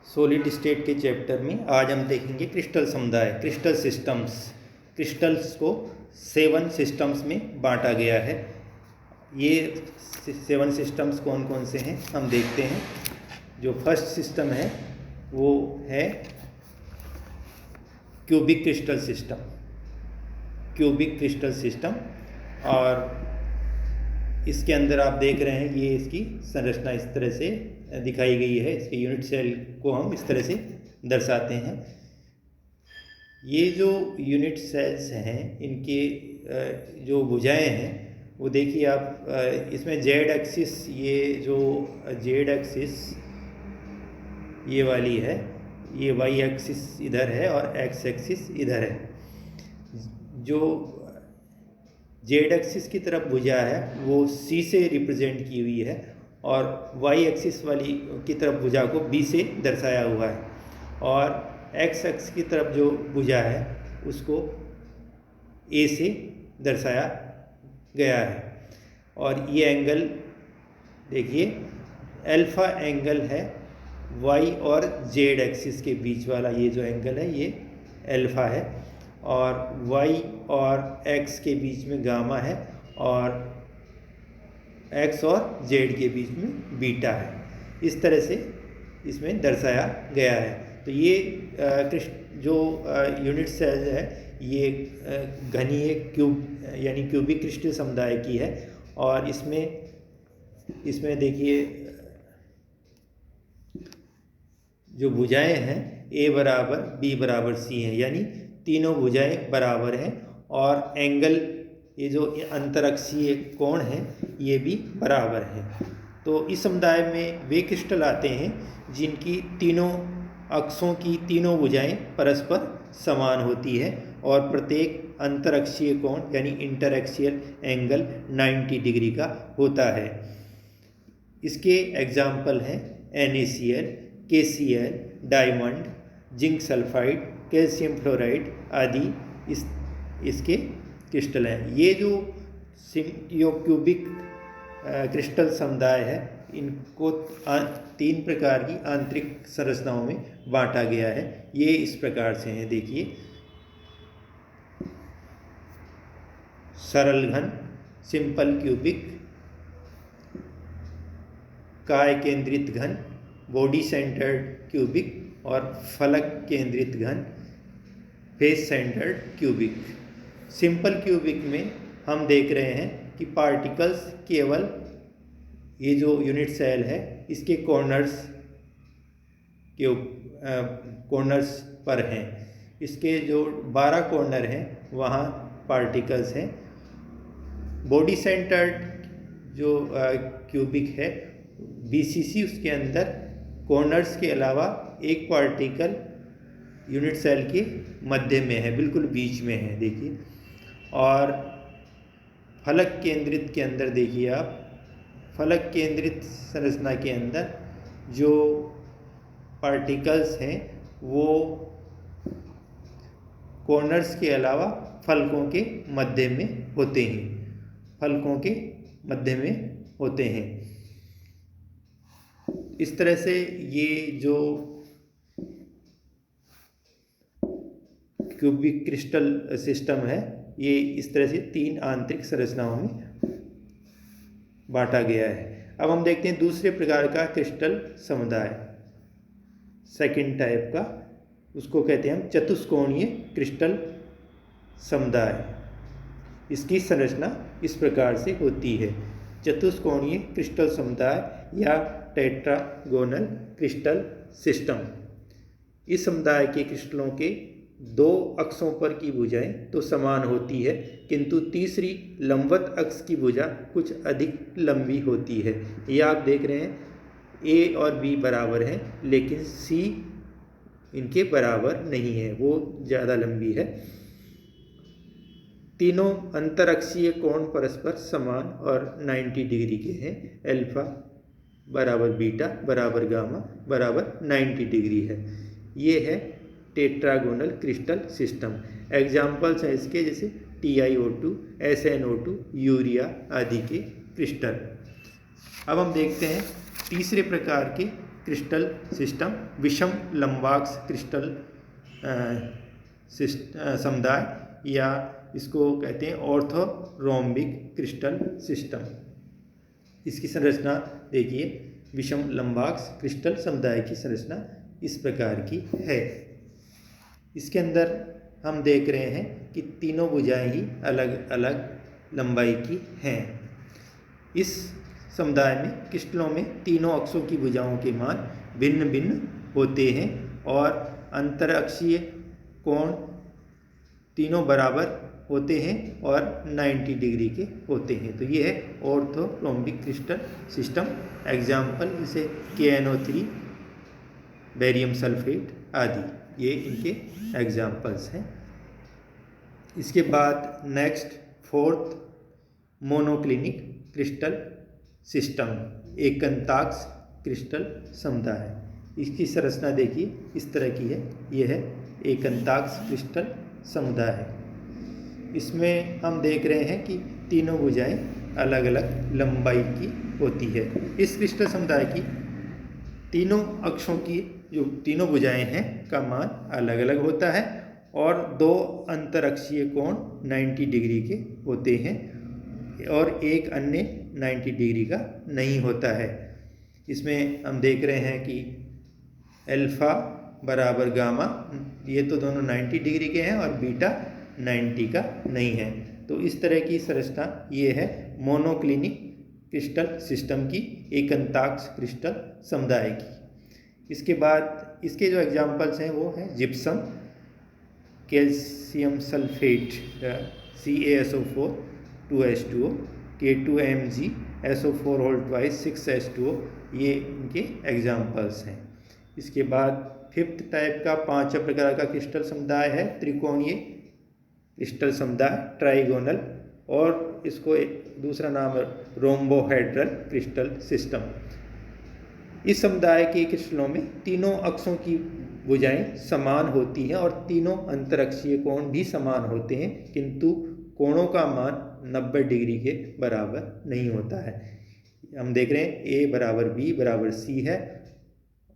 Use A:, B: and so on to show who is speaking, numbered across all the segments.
A: Solid state के chapter में आज हम देखेंगे क्रिस्टल समुदाय, क्रिस्टल सिस्टम्स। क्रिस्टल्स को 7 सिस्टम्स में बांटा गया है। ये 7 सिस्टम्स कौन कौन से हैं हम देखते हैं। जो फर्स्ट सिस्टम है वो है cubic crystal system. Cubic crystal system, और इसके अंदर आप देख रहे हैं ये इसकी संरचना इस तरह से दिखाई गई है। इसके यूनिट सेल को हम इस तरह से दर्शाते हैं। ये जो यूनिट सेल्स हैं इनके जो भुजाएं हैं वो देखिए आप, इसमें जेड एक्सिस, ये जो जेड एक्सिस ये वाली है, ये वाई एक्सिस इधर है और एक्स एक्सिस इधर है। जो जेड एक्सिस की तरफ भुजा है वो सी से रिप्रेजेंट की हुई है और वाई एक्सिस वाली की तरफ भुजा को बी से दर्शाया हुआ है, और एक्स एक्सिस की तरफ जो भुजा है उसको ए से दर्शाया गया है। और ये एंगल देखिए अल्फा एंगल है वाई और जेड एक्सिस के बीच वाला। ये जो एंगल है ये अल्फा है, और y और x के बीच में गामा है, और x और z के बीच में बीटा है। इस तरह से इसमें दर्शाया गया है। तो ये जो यूनिट सेल है ये घनीय क्यूब यानी क्यूबिक क्रिस्टल समुदाय की है। और इसमें देखिए जो भुजाएं हैं a बराबर b बराबर c हैं, यानी तीनों भुजाएं बराबर हैं, और एंगल ये जो अंतरअक्षीय कोण है ये भी बराबर है। तो इस समुदाय में वे क्रिस्टल आते हैं जिनकी तीनों अक्षों की तीनों भुजाएं परस्पर समान होती है, और प्रत्येक अंतरअक्षीय कोण यानी इंटरएक्सियल एंगल 90 डिग्री का होता है। इसके एग्जाम्पल हैं NaCl, KCl, diamond, zinc sulphide, calcium fluoride आदि इसके क्रिस्टल हैं। ये जो क्यूबिक क्रिस्टल समुदाय है इनको 3 प्रकार की आंतरिक संरचनाओं में बांटा गया है। ये इस प्रकार से हैं, देखिए सरल घन, सिंपल क्यूबिक, काय केंद्रित घन, बॉडी सेंटर्ड क्यूबिक, और फलक केंद्रित घन, face centred cubic. Simple cubic में हम देख रहे हैं कि पार्टिकल्स केवल ये जो यूनिट सेल है इसके कॉर्नर्स पर हैं। इसके जो 12 कॉर्नर हैं वहाँ पार्टिकल्स हैं। बॉडी सेंटर्ड जो क्यूबिक है BCC, उसके अंदर कॉर्नर्स के अलावा एक पार्टिकल यूनिट सेल के मध्य में है, बिल्कुल बीच में है, देखिए। और फलक केंद्रित के अंदर देखिए आप, फलक केंद्रित संरचना के अंदर जो पार्टिकल्स हैं वो कॉर्नर्स के अलावा फलकों के मध्य में होते हैं, फलकों के मध्य में होते हैं। इस तरह से ये जो क्यूबिक क्रिस्टल सिस्टम है ये इस तरह से 3 आंतरिक संरचनाओं में बांटा गया है। अब हम देखते हैं दूसरे प्रकार का क्रिस्टल समुदाय, सेकंड टाइप का, उसको कहते हैं हम चतुष्कोणीय क्रिस्टल समुदाय। इसकी संरचना इस प्रकार से होती है। चतुष्कोणीय क्रिस्टल समुदाय या टेट्रागोनल क्रिस्टल सिस्टम। इस समुदाय के क्रिस्टलों के 2 अक्षों पर की भुजाएं तो समान होती है, किंतु तीसरी लंबवत अक्ष की भुजा कुछ अधिक लंबी होती है। ये आप देख रहे हैं A और B बराबर हैं, लेकिन C इनके बराबर नहीं है, वो ज़्यादा लंबी है। तीनों अंतरअक्षीय कोण परस्पर समान और 90 डिग्री के हैं। अल्फा बराबर बीटा बराबर गामा बराबर 90 डिग्री है। ये है टेट्रागोनल क्रिस्टल सिस्टम। एग्जाम्पल्स हैं इसके जैसे TiO2, SnO2, यूरिया आदि के क्रिस्टल। अब हम देखते हैं तीसरे प्रकार के क्रिस्टल सिस्टम, विषम लंबाक्स क्रिस्टल समुदाय, या इसको कहते हैं ऑर्थोरोम्बिक क्रिस्टल सिस्टम। इसकी संरचना देखिए, विषम लंबाक्स क्रिस्टल समुदाय की संरचना इस प्रकार की है। इसके अंदर हम देख रहे हैं कि तीनों भुजाएं ही अलग अलग लंबाई की हैं। इस समुदाय में क्रिस्टलों में तीनों अक्षों की भुजाओं के मान भिन्न भिन्न होते हैं और अंतरअक्षीय कोण तीनों बराबर होते हैं और 90 डिग्री के होते हैं। तो ये है ऑर्थोरोम्बिक क्रिस्टल सिस्टम। एग्जाम्पल जैसे KNO3, बेरियम सल्फेट आदि, ये इनके एग्जाम्पल्स हैं। इसके बाद next fourth, monoclinic crystal system, एकंताक्ष क्रिस्टल समुदाय। इसकी संरचना देखिए इस तरह की है। यह है एकंताक्ष क्रिस्टल समुदाय। इसमें हम देख रहे हैं कि तीनों भुजाएं अलग अलग लंबाई की होती है। इस क्रिस्टल समुदाय की तीनों अक्षों की जो तीनों भुजाएं हैं का मान अलग अलग होता है और दो अंतरअक्षीय कोण 90 डिग्री के होते हैं और एक अन्य 90 डिग्री का नहीं होता है। इसमें हम देख रहे हैं कि अल्फा बराबर गामा, ये तो दोनों 90 डिग्री के हैं और बीटा 90 का नहीं है। तो इस तरह की संरचना ये है मोनोक्लिनिक क्रिस्टल सिस्टम की, एकंताक्ष क्रिस्टल समुदाय की। इसके बाद इसके जो एग्जाम्पल्स हैं वो हैं gypsum, calcium sulphate CaSO4 2H2O, K2Mg SO4 whole twice 6H2O, ये इनके एग्जाम्पल्स हैं। इसके बाद फिफ्थ टाइप का 5 प्रकार का क्रिस्टल समुदाय है त्रिकोणीय क्रिस्टल समुदाय, ट्राइगोनल, और इसको एक दूसरा नाम है रोम्बोहेड्रल क्रिस्टल सिस्टम। इस समुदाय के क्रिस्टलों में तीनों अक्षों की भुजाएं समान होती हैं और तीनों अंतरअक्षीय कोण भी समान होते हैं, किंतु कोणों का मान 90 डिग्री के बराबर नहीं होता है। हम देख रहे हैं A बराबर B बराबर C है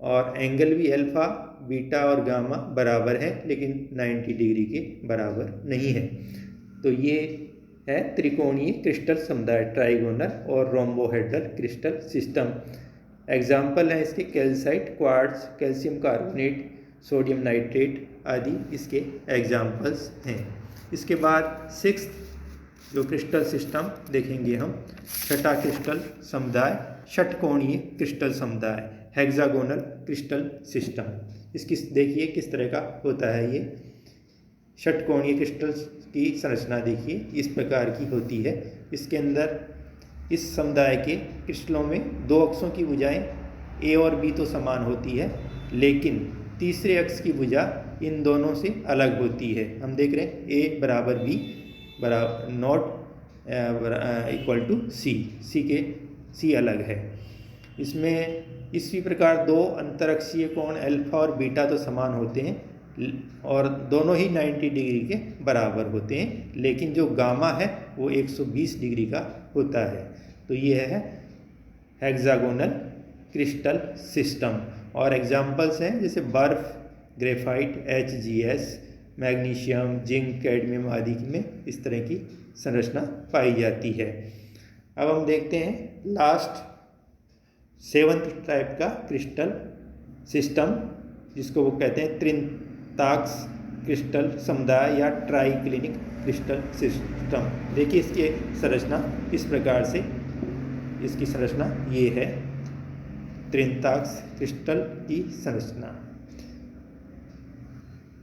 A: और एंगल भी अल्फा, बीटा और गामा बराबर है, लेकिन 90 डिग्री के बराबर नहीं है। तो ये है त्रिकोणीय क्रिस्टल समुदाय, ट्राइगोनल और रोम्बोहेड्रल क्रिस्टल सिस्टम। एग्जाम्पल हैं इसके calcite, quartz, calcium carbonate, sodium nitrate आदि इसके एग्जाम्पल्स हैं। इसके बाद सिक्स्थ जो क्रिस्टल सिस्टम देखेंगे हम, छठा क्रिस्टल समुदाय, षटकोणीय क्रिस्टल समुदाय, हेक्सागोनल क्रिस्टल सिस्टम। इसकी देखिए किस तरह का होता है। ये षटकोणीय क्रिस्टल की संरचना देखिए इस प्रकार की होती है। इसके अंदर इस समुदाय के क्रिस्टलों में दो अक्षों की भुजाएं A और B तो समान होती है, लेकिन तीसरे अक्ष की भुजा इन दोनों से अलग होती है। हम देख रहे हैं A बराबर B बराबर not equal to C, C अलग है। इसमें इसी प्रकार दो अंतरअक्षीय कोण अल्फा और बीटा तो समान होते हैं और दोनों ही 90 डिग्री के बराबर होते हैं, लेकिन जो गामा है वो 120 डिग्री का होता है। तो ये है हेक्सागोनल क्रिस्टल सिस्टम। और एग्जाम्पल्स हैं जैसे बर्फ, graphite, HGS, magnesium, zinc, cadmium आदि में इस तरह की संरचना पाई जाती है। अब हम देखते हैं लास्ट सेवंथ टाइप का क्रिस्टल सिस्टम, जिसको वो कहते हैं त्रिताक्ष क्रिस्टल समुदाय या ट्राइक्लिनिक क्रिस्टल सिस्टम। देखिए इसकी संरचना इस प्रकार से, इसकी संरचना ये है त्रिताक्ष क्रिस्टल की संरचना।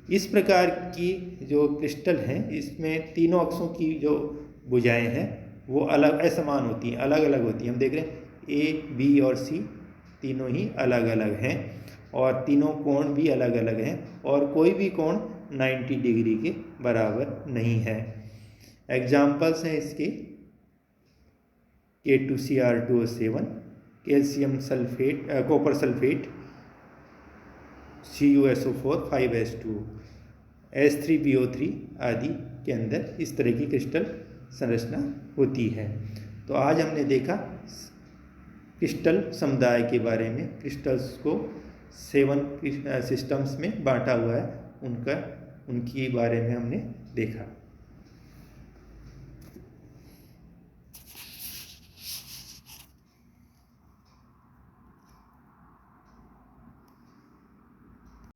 A: इस प्रकार की जो क्रिस्टल हैं इसमें तीनों अक्षों की जो भुजाएं हैं वो अलग असमान होती हैं, अलग अलग होती हैं। हम देख रहे हैं A, B और C तीनों ही अलग अलग हैं और तीनों कोण भी अलग अलग हैं और कोई भी कोण 90 डिग्री के बराबर नहीं है। एग्जाम्पल्स हैं इसके K2Cr2O7, calcium sulphate, copper sulphate, CuSO4 5H2O, H3PO3 आदि के अंदर इस तरह की क्रिस्टल संरचना होती है। तो आज हमने देखा क्रिस्टल समुदाय के बारे में, क्रिस्टल्स को 7 सिस्टम्स में बांटा हुआ है, उनकी बारे में हमने देखा।